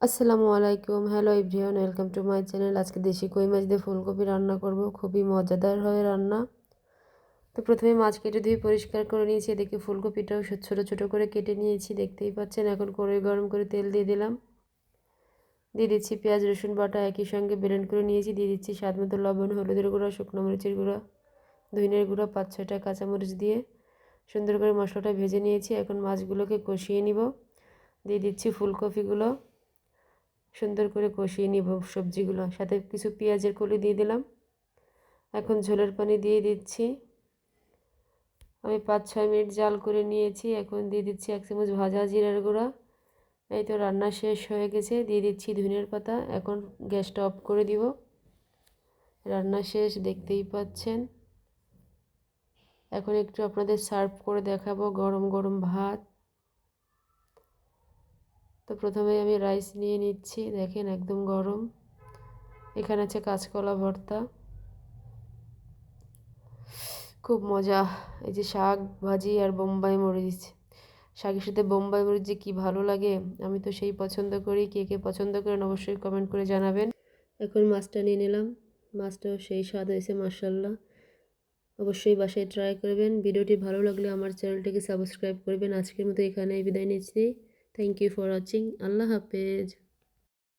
আসসালামু আলাইকুম, hello everyone, welcome to my channel. আজকে দেশি কই মাছ দিয়ে ফুলকপি রান্না করব, খুবই মজাদার হয় রান্না। তো প্রথমে মাছ কেটে ধুয়ে পরিষ্কার করে নিয়েছি, এদিকে ফুলকপিটাও ছোট ছোট করে কেটে নিয়েছি, দেখতেই পাচ্ছেন। এখন কড়াই গরম করে তেল দিয়ে দিলাম, দিয়ে দিচ্ছি পেঁয়াজ রসুন বাটা, একই সঙ্গে ব্লেন্ড করে নিয়েছি, দিয়ে দিচ্ছি স্বাদ মতো লবণ, হলুদের গুঁড়া, শুকনো মরিচের গুঁড়া, ধনিয়ার গুঁড়া, 5-6টা কাঁচামরিচ দিয়ে সুন্দর করে মশলাটা ভেজে নিয়েছি। এখন মাছগুলোকে কষিয়ে নিব, দিয়ে দিচ্ছি ফুলকপিগুলো, সুন্দর করে কষিয়ে নিব সবজিগুলো, সাথে কিছু পেঁয়াজের কলি দিয়ে দিলাম। এখন ঝোলের পানি দিয়ে দিচ্ছি, আমি 5-6 মিনিট জাল করে নিয়েছি। এখন দিয়ে দিচ্ছি 1 চামচ ভাজা জিরার গুঁড়া। এই তো রান্না শেষ হয়ে গেছে, দিয়ে দিচ্ছি ধনিয়ার পাতা। এখন গ্যাসটা অফ করে দিব, রান্না শেষ, দেখতেই পাচ্ছেন। এখন একটু আপনাদের সার্ভ করে দেখাবো গরম গরম ভাত। তো প্রথমে আমি রাইস নিয়ে নিচ্ছি, দেখেন একদম গরম। এখানে আছে কাঁচকলা ভর্তা, খুব মজা। এই যে শাক ভাজি আর বোম্বাই মরিচ, শাকের সাথে বোম্বাই মরিচ যে কী ভালো লাগে, আমি তো সেই পছন্দ করি। কে কে পছন্দ করেন অবশ্যই কমেন্ট করে জানাবেন। এখন মাছটা নিয়ে নিলাম, মাছটাও সেই স্বাদ হয়েছে মাশাআল্লাহ। অবশ্যই বাসায় ট্রাই করবেন। ভিডিওটি ভালো লাগলে আমার চ্যানেলটিকে সাবস্ক্রাইব করবেন। আজকের মতো এখানেই বিদায় নিচ্ছি। Thank you for watching. আল্লাহ হাফেজ।